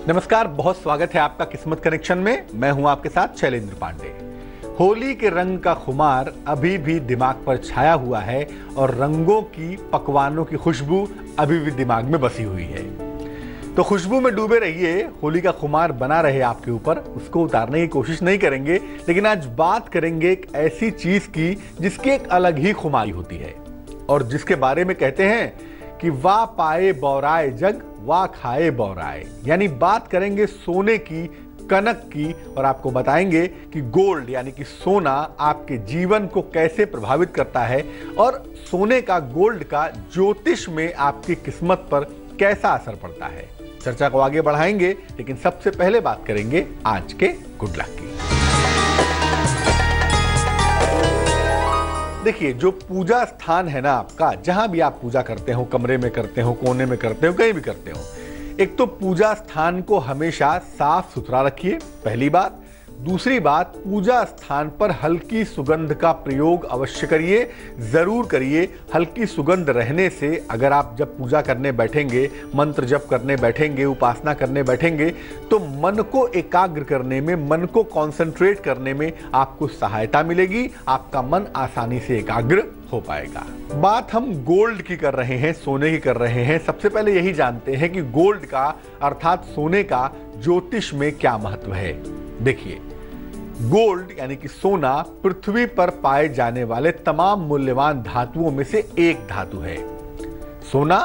नमस्कार, बहुत स्वागत है आपका किस्मत कनेक्शन में। मैं हूं आपके साथ शैलेंद्र पांडे। होली के रंग का खुमार अभी भी दिमाग पर छाया हुआ है और रंगों की, पकवानों की खुशबू अभी भी दिमाग में बसी हुई है। तो खुशबू में डूबे रहिए, होली का खुमार बना रहे आपके ऊपर, उसको उतारने की कोशिश नहीं करेंगे। लेकिन आज बात करेंगे एक ऐसी चीज की जिसकी एक अलग ही खुमारी होती है और जिसके बारे में कहते हैं कि वाह पाए बौराए जग, वाह खाए बौराए। यानी बात करेंगे सोने की, कनक की, और आपको बताएंगे कि गोल्ड यानी कि सोना आपके जीवन को कैसे प्रभावित करता है और सोने का, गोल्ड का ज्योतिष में आपकी किस्मत पर कैसा असर पड़ता है। चर्चा को आगे बढ़ाएंगे, लेकिन सबसे पहले बात करेंगे आज के गुड लक की। देखिए, जो पूजा स्थान है ना आपका, जहां भी आप पूजा करते हो, कमरे में करते हो, कोने में करते हो, कहीं भी करते हो, एक तो पूजा स्थान को हमेशा साफ सुथरा रखिए, पहली बात। दूसरी बात, पूजा स्थान पर हल्की सुगंध का प्रयोग अवश्य करिए, जरूर करिए। हल्की सुगंध रहने से अगर आप जब पूजा करने बैठेंगे, मंत्र जप करने बैठेंगे, उपासना करने बैठेंगे, तो मन को एकाग्र करने में, मन को कॉन्सेंट्रेट करने में आपको सहायता मिलेगी। आपका मन आसानी से एकाग्र हो पाएगा। बात हम गोल्ड की कर रहे हैं, सोने की कर रहे हैं। सबसे पहले यही जानते हैं कि गोल्ड का अर्थात सोने का ज्योतिष में क्या महत्व है। देखिए, गोल्ड यानी कि सोना पृथ्वी पर पाए जाने वाले तमाम मूल्यवान धातुओं में से एक धातु है। सोना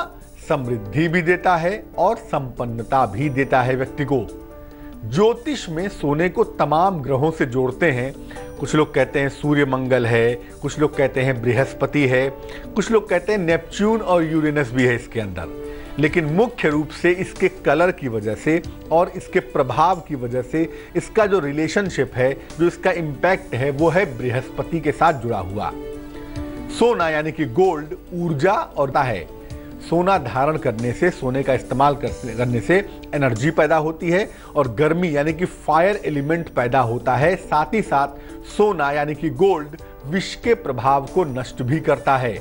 समृद्धि भी देता है और संपन्नता भी देता है व्यक्ति को। ज्योतिष में सोने को तमाम ग्रहों से जोड़ते हैं। कुछ लोग कहते हैं सूर्य मंगल है, कुछ लोग कहते हैं बृहस्पति है, कुछ लोग कहते हैं नेपच्यून और यूरेनस भी है इसके अंदर। लेकिन मुख्य रूप से इसके कलर की वजह से और इसके प्रभाव की वजह से इसका जो रिलेशनशिप है, जो इसका इम्पैक्ट है, वो है बृहस्पति के साथ जुड़ा हुआ। सोना यानी कि गोल्ड ऊर्जा और है। सोना धारण करने से, सोने का इस्तेमाल करने से एनर्जी पैदा होती है और गर्मी यानी कि फायर एलिमेंट पैदा होता है। साथ ही साथ सोना यानी कि गोल्ड विष के प्रभाव को नष्ट भी करता है।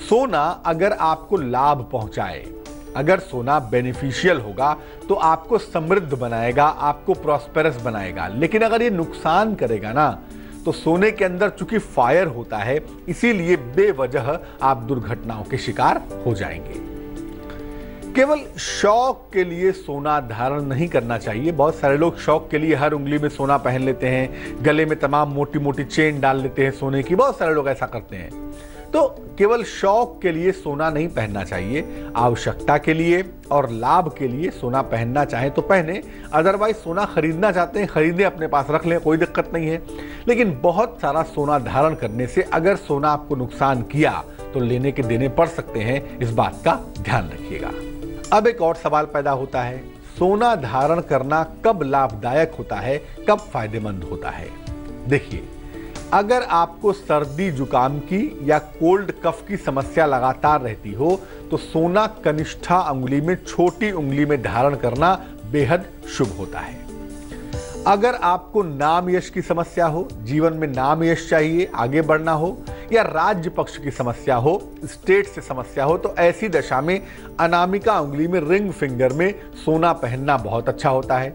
सोना अगर आपको लाभ पहुंचाए, अगर सोना बेनिफिशियल होगा तो आपको समृद्ध बनाएगा, आपको प्रॉस्पेरस बनाएगा। लेकिन अगर ये नुकसान करेगा ना, तो सोने के अंदर चूंकि फायर होता है, इसीलिए बेवजह आप दुर्घटनाओं के शिकार हो जाएंगे। केवल शौक के लिए सोना धारण नहीं करना चाहिए। बहुत सारे लोग शौक के लिए हर उंगली में सोना पहन लेते हैं, गले में तमाम मोटी मोटी चेन डाल लेते हैं सोने की। बहुत सारे लोग ऐसा करते हैं। तो केवल शौक के लिए सोना नहीं पहनना चाहिए। आवश्यकता के लिए और लाभ के लिए सोना पहनना चाहें तो पहने, अदरवाइज सोना खरीदना चाहते हैं खरीदें, अपने पास रख लें, कोई दिक्कत नहीं है। लेकिन बहुत सारा सोना धारण करने से अगर सोना आपको नुकसान किया तो लेने के देने पड़ सकते हैं, इस बात का ध्यान रखिएगा। अब एक और सवाल पैदा होता है, सोना धारण करना कब लाभदायक होता है, कब फायदेमंद होता है। देखिए, अगर आपको सर्दी जुकाम की या कोल्ड कफ की समस्या लगातार रहती हो तो सोना कनिष्ठा उंगली में, छोटी उंगली में धारण करना बेहद शुभ होता है। अगर आपको नाम यश की समस्या हो, जीवन में नाम यश चाहिए, आगे बढ़ना हो, या राज्य पक्ष की समस्या हो, स्टेट से समस्या हो, तो ऐसी दशा में अनामिका उंगली में, रिंग फिंगर में सोना पहनना बहुत अच्छा होता है।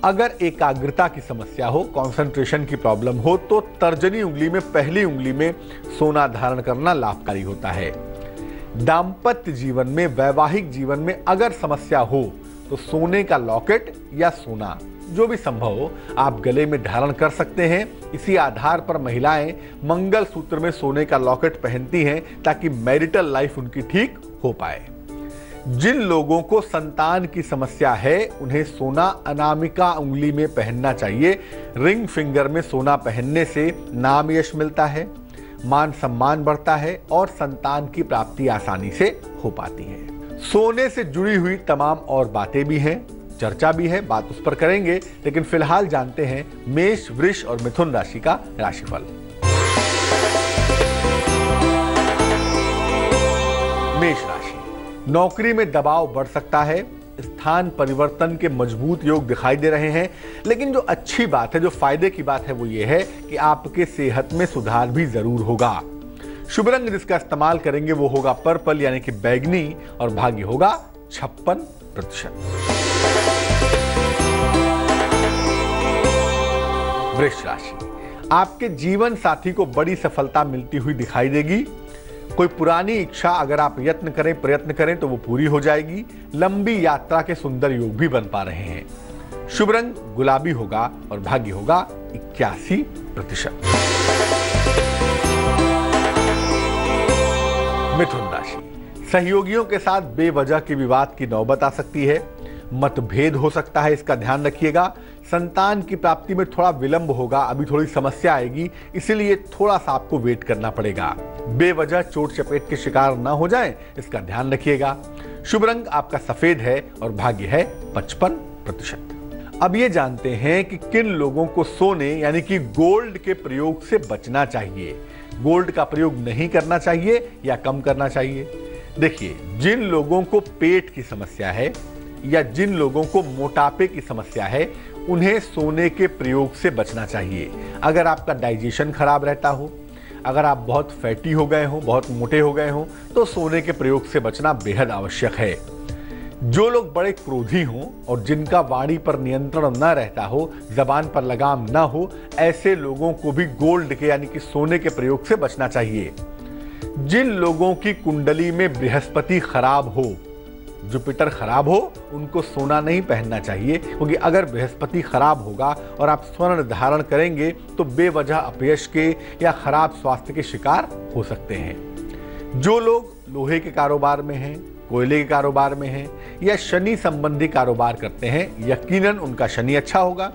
अगर एकाग्रता की समस्या हो, कंसंट्रेशन की प्रॉब्लम हो, तो तर्जनी उंगली में, पहली उंगली में सोना धारण करना लाभकारी होता है। दाम्पत्य जीवन में, वैवाहिक जीवन में अगर समस्या हो तो सोने का लॉकेट या सोना, जो भी संभव हो, आप गले में धारण कर सकते हैं। इसी आधार पर महिलाएं मंगल सूत्र में सोने का लॉकेट पहनती हैं ताकि मैरिटल लाइफ उनकी ठीक हो पाए। जिन लोगों को संतान की समस्या है, उन्हें सोना अनामिका उंगली में पहनना चाहिए। रिंग फिंगर में सोना पहनने से नाम यश मिलता है, मान सम्मान बढ़ता है और संतान की प्राप्ति आसानी से हो पाती है। सोने से जुड़ी हुई तमाम और बातें भी हैं, चर्चा भी है, बात उस पर करेंगे। लेकिन फिलहाल जानते हैं मेष, वृष और मिथुन राशि का राशिफल। मेष राशि, नौकरी में दबाव बढ़ सकता है, स्थान परिवर्तन के मजबूत योग दिखाई दे रहे हैं। लेकिन जो अच्छी बात है, जो फायदे की बात है, वो ये है कि आपके सेहत में सुधार भी जरूर होगा। शुभ रंग जिसका इस्तेमाल करेंगे वो होगा पर्पल यानी कि बैगनी, और भाग्य होगा 56%। वृष राशि, आपके जीवन साथी को बड़ी सफलता मिलती हुई दिखाई देगी। कोई पुरानी इच्छा अगर आप प्रयत्न करें तो वो पूरी हो जाएगी। लंबी यात्रा के सुंदर योग भी बन पा रहे हैं। शुभ रंग गुलाबी होगा और भाग्य होगा 81%। मिथुन राशि, सहयोगियों के साथ बेवजह के विवाद की नौबत आ सकती है। मतभेद हो सकता है, इसका ध्यान रखिएगा। संतान की प्राप्ति में थोड़ा विलंब होगा, अभी थोड़ी समस्या आएगी, इसीलिए थोड़ा सा आपको वेट करना पड़ेगा। बेवजह चोट चपेट के शिकार ना हो जाएं, इसका ध्यान रखिएगा। शुभ रंग आपका सफेद है और भाग्य है 55%। अब ये जानते हैं कि किन लोगों को सोने यानी कि गोल्ड के प्रयोग से बचना चाहिए, गोल्ड का प्रयोग नहीं करना चाहिए या कम करना चाहिए। देखिए, जिन लोगों को पेट की समस्या है या जिन लोगों को मोटापे की समस्या है, उन्हें सोने के प्रयोग से बचना चाहिए। अगर आपका डाइजेशन खराब रहता हो, अगर आप बहुत फैटी हो गए हो, बहुत मोटे हो गए हो, तो सोने के प्रयोग से बचना बेहद आवश्यक है। जो लोग बड़े क्रोधी हों और जिनका वाणी पर नियंत्रण न रहता हो, जबान पर लगाम न हो, ऐसे लोगों को भी गोल्ड के यानी कि सोने के प्रयोग से बचना चाहिए। जिन लोगों की कुंडली में बृहस्पति खराब हो, जुपिटर खराब हो, उनको सोना नहीं पहनना चाहिए, क्योंकि अगर बृहस्पति खराब होगा और आप स्वर्ण धारण करेंगे तो बेवजह अपयश के या खराब स्वास्थ्य के शिकार हो सकते हैं। जो लोग लोहे के कारोबार में हैं, कोयले के कारोबार में हैं या शनि संबंधी कारोबार करते हैं, यकीनन उनका शनि अच्छा होगा।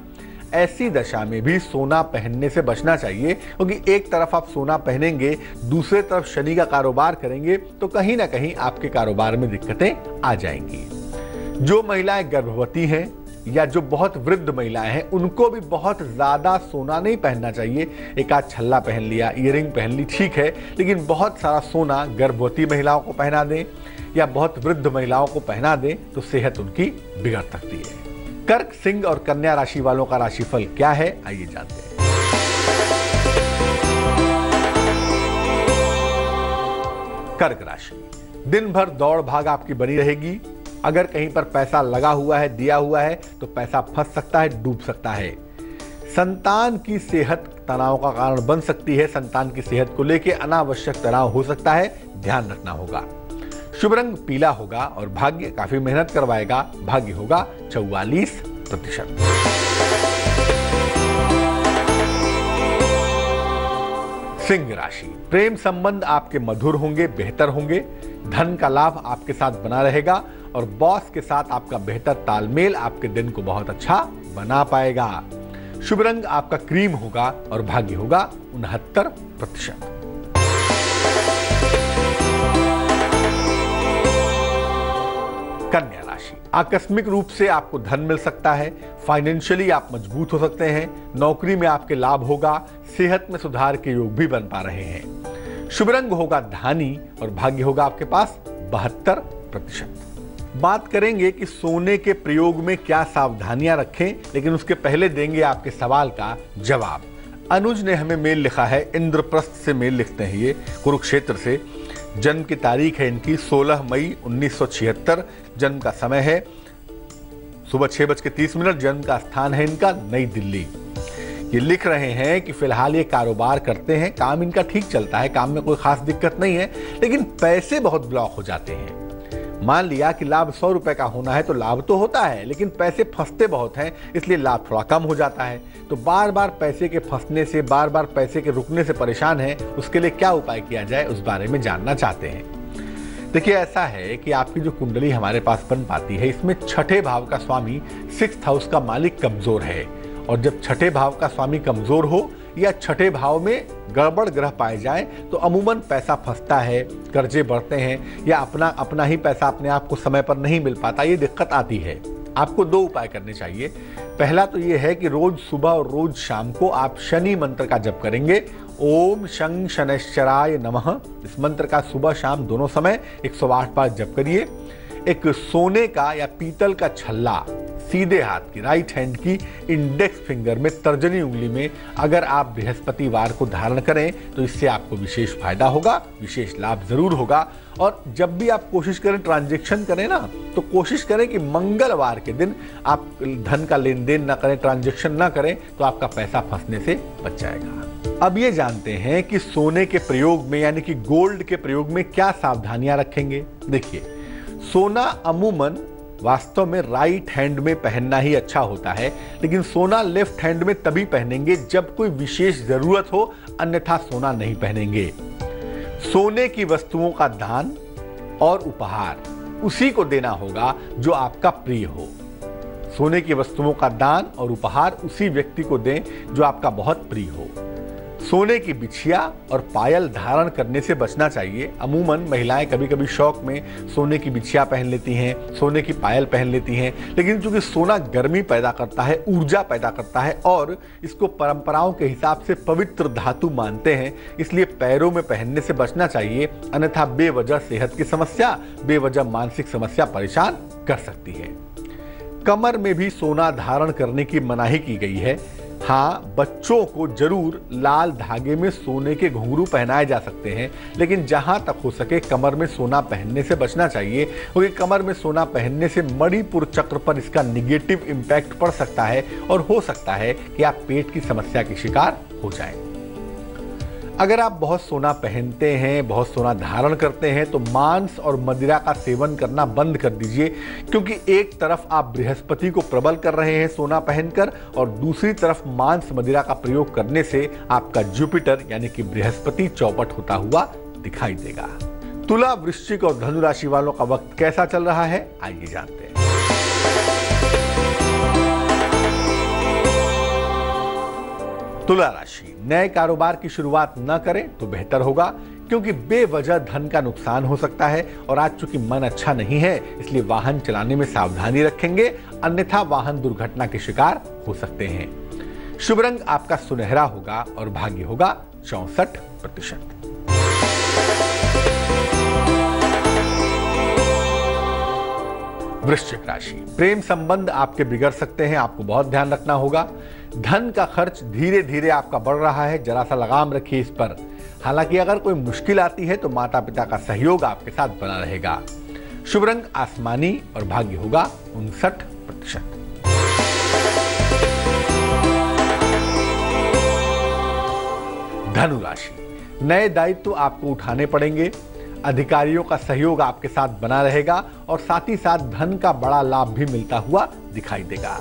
ऐसी दशा में भी सोना पहनने से बचना चाहिए, क्योंकि एक तरफ आप सोना पहनेंगे, दूसरे तरफ शनि का कारोबार करेंगे तो कहीं ना कहीं आपके कारोबार में दिक्कतें आ जाएंगी। जो महिलाएं गर्भवती हैं या जो बहुत वृद्ध महिलाएं हैं, उनको भी बहुत ज्यादा सोना नहीं पहनना चाहिए। एक आध छल्ला पहन लिया, ईयरिंग पहन ली, ठीक है, लेकिन बहुत सारा सोना गर्भवती महिलाओं को पहना दें या बहुत वृद्ध महिलाओं को पहना दें तो सेहत उनकी बिगड़ सकती है। कर्क, सिंह और कन्या राशि वालों का राशिफल क्या है, आइए जानते हैं। कर्क राशि, दिन भर दौड़ भाग आपकी बनी रहेगी। अगर कहीं पर पैसा लगा हुआ है, दिया हुआ है, तो पैसा फंस सकता है, डूब सकता है। संतान की सेहत तनाव का कारण बन सकती है। संतान की सेहत को लेकर अनावश्यक तनाव हो सकता है, ध्यान रखना होगा। शुभ रंग पीला होगा और भाग्य काफी मेहनत करवाएगा, भाग्य होगा 44%। सिंह राशि, प्रेम संबंध आपके मधुर होंगे, बेहतर होंगे। धन का लाभ आपके साथ बना रहेगा और बॉस के साथ आपका बेहतर तालमेल आपके दिन को बहुत अच्छा बना पाएगा। शुभ रंग आपका क्रीम होगा और भाग्य होगा 69%। कन्या राशि, आकस्मिक रूप से आपको धन मिल सकता है, फाइनेंशियली आप मजबूत हो सकते हैं, नौकरी में आपके लाभ होगा, सेहत में सुधार के योग भी बन पा रहे हैं। शुभ रंग होगा धानी और भाग्य होगा आपके पास 72%। बात करेंगे कि सोने के प्रयोग में क्या सावधानियां रखें, लेकिन उसके पहले देंगे आपके सवाल का जवाब। अनुज ने हमें मेल लिखा है, इंद्रप्रस्थ से मेल लिखते हैं ये, कुरुक्षेत्र से। जन्म की तारीख है इनकी 16 मई 1976। जन्म का समय है सुबह 6:30। जन्म का स्थान है इनका नई दिल्ली। ये लिख रहे हैं कि फिलहाल ये कारोबार करते हैं, काम इनका ठीक चलता है, काम में कोई खास दिक्कत नहीं है, लेकिन पैसे बहुत ब्लॉक हो जाते हैं। मान लिया कि लाभ 100 रुपए का होना है तो लाभ तो होता है, लेकिन पैसे फंसते बहुत हैं, इसलिए लाभ थोड़ा कम हो जाता है। तो बार बार पैसे के फंसने से, बार बार पैसे के रुकने से परेशान है, उसके लिए क्या उपाय किया जाए उस बारे में जानना चाहते हैं। देखिए, ऐसा है कि आपकी जो कुंडली हमारे पास बन पाती है, इसमें छठे भाव का स्वामी, 6th हाउस का मालिक कमजोर है, और जब छठे भाव का स्वामी कमजोर हो या छठे भाव में गड़बड़ ग्रह पाए जाए तो अमूमन पैसा फंसता है, कर्जे बढ़ते हैं या अपना ही पैसा अपने आप को समय पर नहीं मिल पाता, ये दिक्कत आती है। आपको 2 उपाय करने चाहिए। पहला तो ये है कि रोज सुबह और रोज शाम को आप शनि मंत्र का जप करेंगे, ओम शं शनैश्चराय नमः। इस मंत्र का सुबह शाम दोनों समय 108 बार जप करिए। एक सोने का या पीतल का छल्ला सीधे हाथ की राइट हैंड की इंडेक्स फिंगर में, तर्जनी उंगली में अगर आप बृहस्पतिवार को धारण करें तो इससे आपको विशेष फायदा होगा, विशेष लाभ जरूर होगा। और जब भी आप कोशिश करें ट्रांजैक्शन करें ना, तो कोशिश करें कि मंगलवार के दिन आप धन का लेन देन ना करें, ट्रांजैक्शन ना करें, तो आपका पैसा फंसने से बच जाएगा। अब ये जानते हैं कि सोने के प्रयोग में यानी कि गोल्ड के प्रयोग में क्या सावधानियां रखेंगे। देखिए, सोना अमूमन वास्तव में राइट हैंड में पहनना ही अच्छा होता है, लेकिन सोना लेफ्ट हैंड में तभी पहनेंगे जब कोई विशेष जरूरत हो, अन्यथा सोना नहीं पहनेंगे। सोने की वस्तुओं का दान और उपहार उसी को देना होगा जो आपका प्रिय हो। सोने की वस्तुओं का दान और उपहार उसी व्यक्ति को दें जो आपका बहुत प्रिय हो। सोने की बिछिया और पायल धारण करने से बचना चाहिए। अमूमन महिलाएं कभी कभी शौक में सोने की बिछिया पहन लेती हैं, सोने की पायल पहन लेती हैं, लेकिन चूंकि सोना गर्मी पैदा करता है, ऊर्जा पैदा करता है और इसको परंपराओं के हिसाब से पवित्र धातु मानते हैं, इसलिए पैरों में पहनने से बचना चाहिए, अन्यथा बेवजह सेहत की समस्या, बेवजह मानसिक समस्या परेशान कर सकती है। कमर में भी सोना धारण करने की मनाही की गई है। हाँ, बच्चों को जरूर लाल धागे में सोने के घुंघरू पहनाए जा सकते हैं, लेकिन जहां तक हो सके कमर में सोना पहनने से बचना चाहिए, क्योंकि कमर में सोना पहनने से मणिपुर चक्र पर इसका निगेटिव इम्पैक्ट पड़ सकता है और हो सकता है कि आप पेट की समस्या के शिकार हो जाएं। अगर आप बहुत सोना पहनते हैं, बहुत सोना धारण करते हैं, तो मांस और मदिरा का सेवन करना बंद कर दीजिए, क्योंकि एक तरफ आप बृहस्पति को प्रबल कर रहे हैं सोना पहनकर और दूसरी तरफ मांस मदिरा का प्रयोग करने से आपका जुपिटर यानी कि बृहस्पति चौपट होता हुआ दिखाई देगा। तुला, वृश्चिक और धनु राशि वालों का वक्त कैसा चल रहा है, आइए जानते हैं। तुला राशि, नए कारोबार की शुरुआत न करें तो बेहतर होगा, क्योंकि बेवजह धन का नुकसान हो सकता है और आज चूंकि मन अच्छा नहीं है इसलिए वाहन चलाने में सावधानी रखेंगे, अन्यथा वाहन दुर्घटना के शिकार हो सकते हैं। शुभ रंग आपका सुनहरा होगा और भाग्य होगा 64%। वृश्चिक राशि, प्रेम संबंध आपके बिगड़ सकते हैं, आपको बहुत ध्यान रखना होगा। धन का खर्च धीरे धीरे आपका बढ़ रहा है, जरा सा लगाम रखिए इस पर। हालांकि अगर कोई मुश्किल आती है तो माता पिता का सहयोग आपके साथ बना रहेगा। शुभ रंग आसमानी और भाग्य होगा 59%। धनु राशि, नए दायित्व आपको उठाने पड़ेंगे, अधिकारियों का सहयोग आपके साथ बना रहेगा और साथ ही साथ धन का बड़ा लाभ भी मिलता हुआ दिखाई देगा।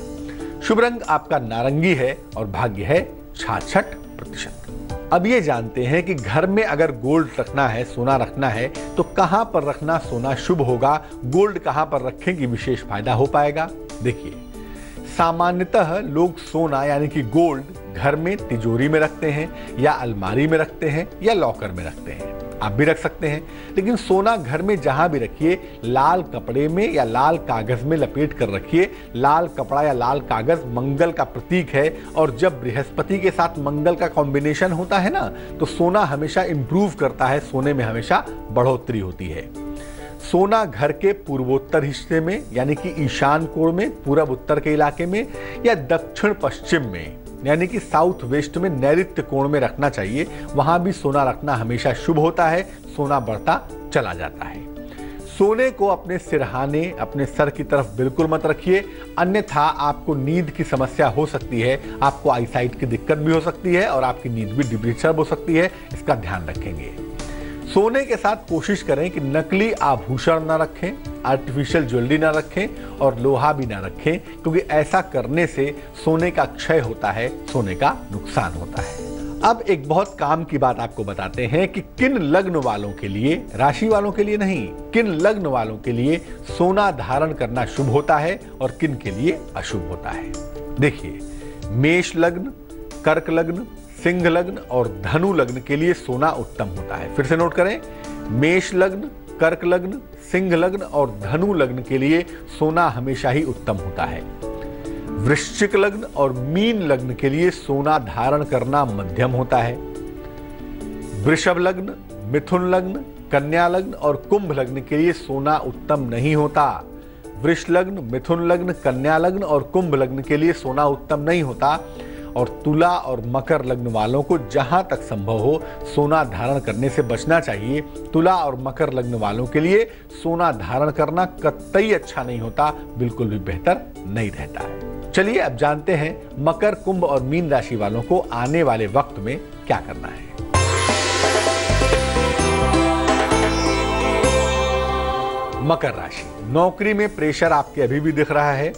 शुभ रंग आपका नारंगी है और भाग्य है 66%। अब ये जानते हैं कि घर में अगर गोल्ड रखना है, सोना रखना है, तो कहां पर रखना सोना शुभ होगा, गोल्ड कहां पर रखें कि विशेष फायदा हो पाएगा। देखिए, सामान्यतः लोग सोना यानी कि गोल्ड घर में तिजोरी में रखते हैं या अलमारी में रखते हैं या लॉकर में रखते हैं, आप भी रख सकते हैं, लेकिन सोना घर में जहां भी रखिए लाल कपड़े में या लाल कागज में लपेट कर रखिए। लाल कपड़ा या लाल कागज मंगल का प्रतीक है और जब बृहस्पति के साथ मंगल का कॉम्बिनेशन होता है ना, तो सोना हमेशा इंप्रूव करता है, सोने में हमेशा बढ़ोतरी होती है। सोना घर के पूर्वोत्तर हिस्से में यानी कि ईशान कोण में, पूरब उत्तर के इलाके में या दक्षिण पश्चिम में यानी कि साउथ वेस्ट में नैऋत्य कोण में रखना चाहिए। वहां भी सोना रखना हमेशा शुभ होता है, सोना बढ़ता चला जाता है। सोने को अपने सिरहाने, अपने सर की तरफ बिल्कुल मत रखिए, अन्यथा आपको नींद की समस्या हो सकती है, आपको आईसाइट की दिक्कत भी हो सकती है और आपकी नींद भी डिस्टर्ब हो सकती है, इसका ध्यान रखेंगे। सोने के साथ कोशिश करें कि नकली आभूषण ना रखें, आर्टिफिशियल ज्वेलरी ना रखें और लोहा भी ना रखें, क्योंकि ऐसा करने से सोने का क्षय होता है, सोने का नुकसान होता है। अब एक बहुत काम की बात आपको बताते हैं कि किन लग्न वालों के लिए, राशि वालों के लिए नहीं, किन लग्न वालों के लिए सोना धारण करना शुभ होता है और किन के लिए अशुभ होता है। देखिए, मेष लग्न, कर्क लग्न, सिंह लग्न और धनु लग्न के लिए सोना उत्तम होता है। फिर से नोट करें, मेष लग्न, कर्क लग्न, सिंह लग्न और धनु लग्न के लिए सोना हमेशा ही उत्तम होता है। वृश्चिक लग्न और मीन लग्न के लिए सोना धारण करना मध्यम होता है। वृषभ लग्न, मिथुन लग्न, कन्या लग्न और कुंभ लग्न के लिए सोना उत्तम नहीं होता। वृष लग्न, मिथुन लग्न, कन्या लग्न और कुंभ लग्न के लिए सोना उत्तम नहीं होता और तुला और मकर लग्न वालों को जहां तक संभव हो सोना धारण करने से बचना चाहिए। तुला और मकर लग्न वालों के लिए सोना धारण करना कतई अच्छा नहीं होता, बिल्कुल भी बेहतर नहीं रहता है। चलिए अब जानते हैं मकर, कुंभ और मीन राशि वालों को आने वाले वक्त में क्या करना है। मकर राशि, नौकरी में प्रेशर आपके अभी भी दिख रहा है।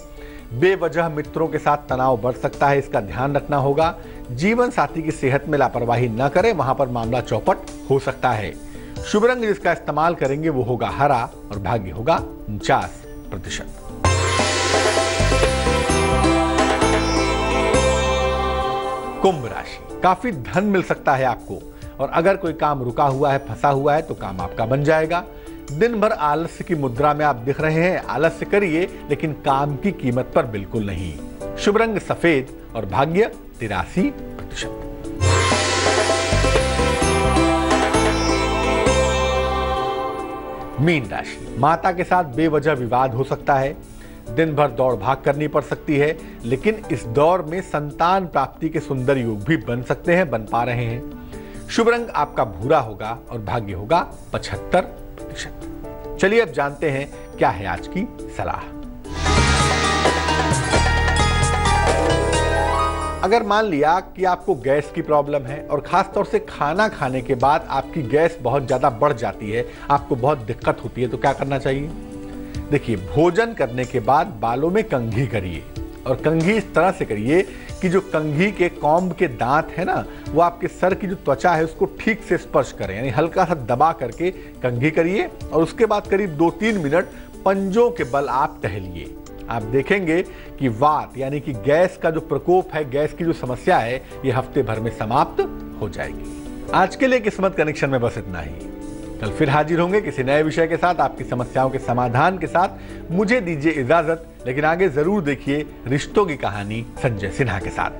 बेवजह मित्रों के साथ तनाव बढ़ सकता है, इसका ध्यान रखना होगा। जीवन साथी की सेहत में लापरवाही न करें, वहां पर मामला चौपट हो सकता है। शुभ रंग जिसका इस्तेमाल करेंगे वो होगा हरा और भाग्य होगा 49%। कुंभ राशि, काफी धन मिल सकता है आपको और अगर कोई काम रुका हुआ है, फंसा हुआ है तो काम आपका बन जाएगा। दिन भर आलस्य की मुद्रा में आप दिख रहे हैं, आलस्य करिए लेकिन काम की कीमत पर बिल्कुल नहीं। शुभ रंग सफेद और भाग्य 83%। मीन राशि, माता के साथ बेवजह विवाद हो सकता है। दिन भर दौड़ भाग करनी पड़ सकती है, लेकिन इस दौर में संतान प्राप्ति के सुंदर योग भी बन सकते हैं, बन पा रहे हैं। शुभ रंग आपका भूरा होगा और भाग्य होगा 75%। चलिए अब जानते हैं क्या है आज की सलाह। अगर मान लिया कि आपको गैस की प्रॉब्लम है और खास तौर से खाना खाने के बाद आपकी गैस बहुत ज्यादा बढ़ जाती है, आपको बहुत दिक्कत होती है, तो क्या करना चाहिए? देखिए, भोजन करने के बाद बालों में कंघी करिए और कंघी इस तरह से करिए कि जो कंघी के कॉम्ब के दांत है ना, वो आपके सर की जो त्वचा है उसको ठीक से स्पर्श करें, यानी हल्का सा दबा करके कंघी करिए और उसके बाद करीब 2-3 मिनट पंजों के बल आप टहलिए। आप देखेंगे कि वात यानी कि गैस का जो प्रकोप है, गैस की जो समस्या है, ये हफ्ते भर में समाप्त हो जाएगी। आज के लिए किस्मत कनेक्शन में बस इतना ही। कल फिर हाजिर होंगे किसी नए विषय के साथ, आपकी समस्याओं के समाधान के साथ। मुझे दीजिए इजाजत, लेकिन आगे जरूर देखिए रिश्तों की कहानी संजय सिन्हा के साथ।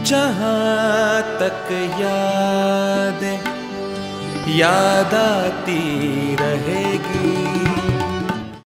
जहाँ तक याद आती रहेगी।